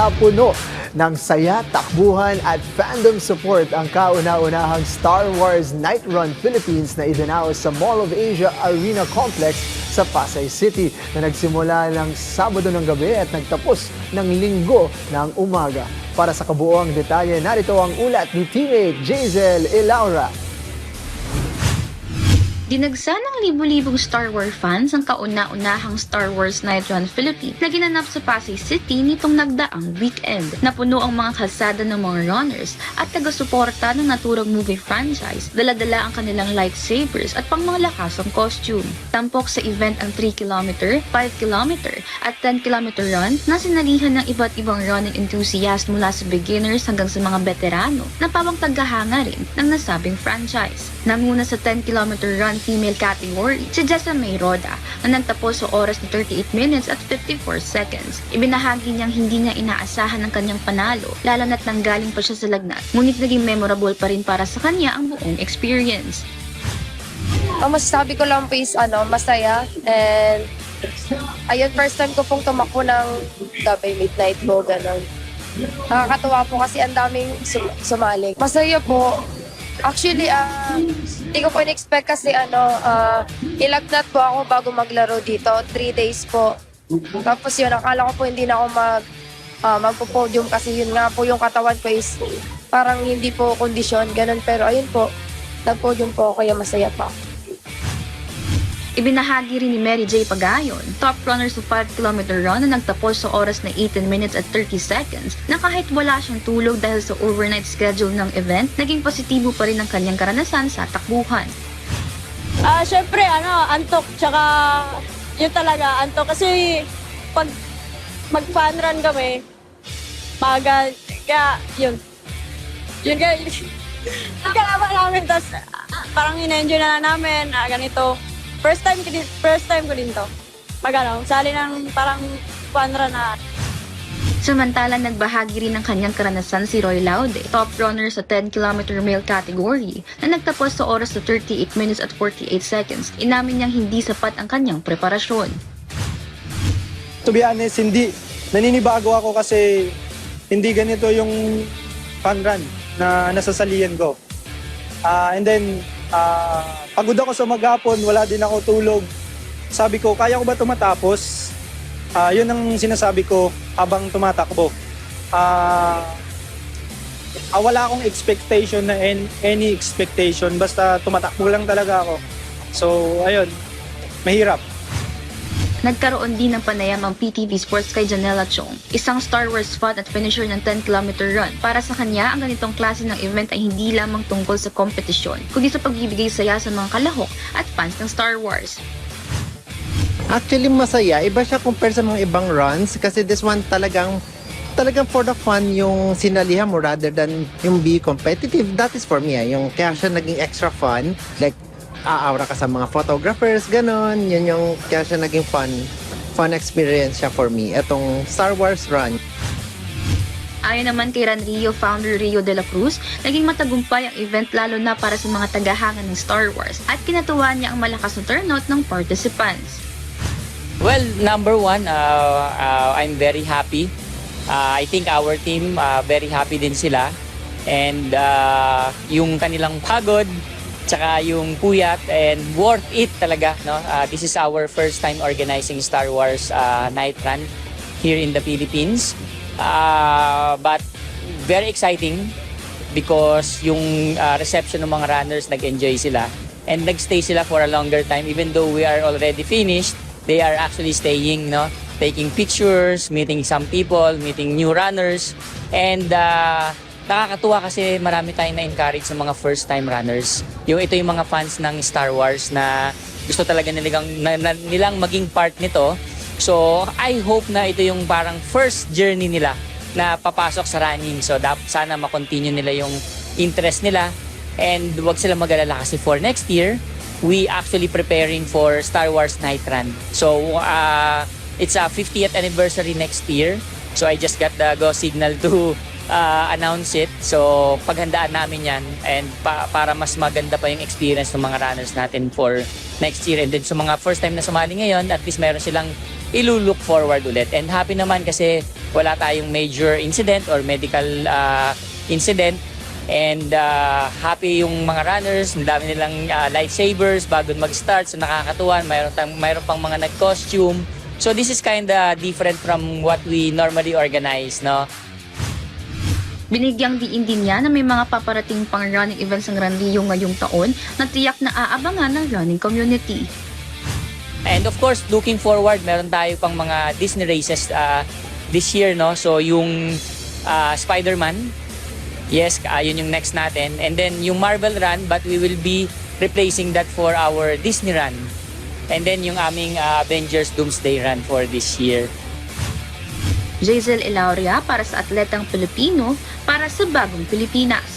napuno ng saya, takbuhan at fandom support ang kauna-unahang Star Wars Night Run Philippines na idinaos sa Mall of Asia Arena Complex sa Pasay City na nagsimula ng Sabado ng gabi at nagtapos ng Linggo ng umaga. Para sa kabuoang detalye, narito ang ulat ni teammate Jazel Ilaura. Dinagsa ng libu-libong Star Wars fans ang kauna-unahang Star Wars Night Run Philippines na ginanap sa Pasay City nitong nagdaang weekend. Napuno ang mga kalsada ng mga runners at taga-suporta ng naturang movie franchise. Dala-dala ang kanilang lightsabers at pangmalakasang costume. Tampok sa event ang 3km, 5km at 10km run na sinalihan ng iba't ibang running enthusiast mula sa beginners hanggang sa mga veterano na pawang tagahanga rin ng nasabing franchise. Namuna sa 10km run female category si Jessa May Roda na nagtapos sa oras na 38 minutes at 54 seconds. Ibinahagi niyang hindi niya inaasahan ang kanyang panalo lalo na't nanggaling pa siya sa lagnat. Ngunit naging memorable pa rin para sa kanya ang buong experience. Ang masasabi ko lang po is masaya and ayun, first time ko pong tumakbo ng gabi, midnight mo, gano'n. Nakakatuwa po kasi ang daming sumali. Masaya po. Actually, hindi ko po in-expect kasi ilagnat po ako bago maglaro dito. 3 days po. Tapos yun, akala ko po hindi na ako magpo-podium kasi yun nga po yung katawan ko is parang hindi po kondisyon, ganun. Pero ayun po, nag-podium po ako kaya masaya pa. Ibinahagi rin ni Mary J. Pagayon, top runner sa 5km run na nagtapos sa oras na 18 minutes at 30 seconds na kahit wala siyang tulog dahil sa overnight schedule ng event, naging positibo pa rin ang kanyang karanasan sa takbuhan. Syempre, antok, tsaka yun talaga, antok. Kasi pag mag-fun run kami, maga, kaya yun. Yun kaya, kalaban namin, tapos parang in-enjoy na lang namin, ganito. First time ko din to. Sali ng parang fun run na. Samantalang nagbahagi rin ng kanyang karanasan si Roy Laude, top runner sa 10km male category na nagtapos sa oras na 38 minutes at 48 seconds. Inamin niyang hindi sapat ang kanyang preparasyon. To be honest, naninibago ako kasi hindi ganito yung fun run na nasasalihan ko. And then, pagod ako sa maghapon, wala din ako tulog. Sabi ko, kaya ko ba tumatapos? Yun ang sinasabi ko habang tumatakbo. Wala akong expectation na any expectation. Basta tumatakbo lang talaga ako. So, ayun, mahirap. Nagkaroon din ng panayam ang PTV Sports kay Janela Chong, isang Star Wars fan at finisher ng 10km run. Para sa kanya, ang ganitong klase ng event ay hindi lamang tungkol sa kompetisyon, kundi sa pagbibigay saya sa mga kalahok at fans ng Star Wars. Actually, masaya. Iba siya compare sa mga ibang runs kasi this one talagang for the fun yung sinalihan mo rather than yung be competitive. That is for me. Yung kaya siya naging extra fun. Like, aawra ka sa mga photographers, ganon. Yun yung kaya siya naging fun experience siya for me. Itong Star Wars run. Ayon naman kay Ranrio founder Rio de la Cruz, naging matagumpay ang event lalo na para sa mga tagahanga ng Star Wars at kinatuwa niya ang malakas na turnout ng participants. Well, number one, I'm very happy. I think our team, very happy din sila. And yung kanilang pagod, tsaka yung puyat and worth it talaga. No? This is our first time organizing Star Wars Night Run here in the Philippines. But very exciting because yung reception ng mga runners, nag-enjoy sila. And nag-stay sila for a longer time. Even though we are already finished, they are actually staying, no? Taking pictures, meeting some people, meeting new runners. And nakakatuwa kasi marami tayong na-encourage sa mga first-time runners. Ito yung mga fans ng Star Wars na gusto talaga nilang maging part nito. So, I hope na ito yung parang first journey nila na papasok sa running. So, sana makontinue nila yung interest nila. And huwag sila mag-alala kasi for next year, we actually preparing for Star Wars Night Run. So, it's a 50th anniversary next year. So, I just got the go signal to announce it. So paghandaan namin yan and para mas maganda pa yung experience ng mga runners natin for next year. And then sa mga first time na sumali ngayon, at least meron silang ilulook forward ulit. And happy naman kasi wala tayong major incident or medical incident. And happy yung mga runners, ang dami nilang lifesavers bago mag-start. So nakakatuwa, mayroon pang mga nag-costume. So this is kinda different from what we normally organize, no? Binigyang diin din niya na may mga paparating pang running events ng Ranrio ngayong taon na tiyak na aabangan ng running community. And of course, looking forward, meron tayo pang mga Disney races this year, no? So yung Spider-Man, yes, yun yung next natin. And then yung Marvel Run, but we will be replacing that for our Disney Run. And then yung aming Avengers Doomsday Run for this year. Jazel Elauria para sa Atletang Pilipino para sa Bagong Pilipinas.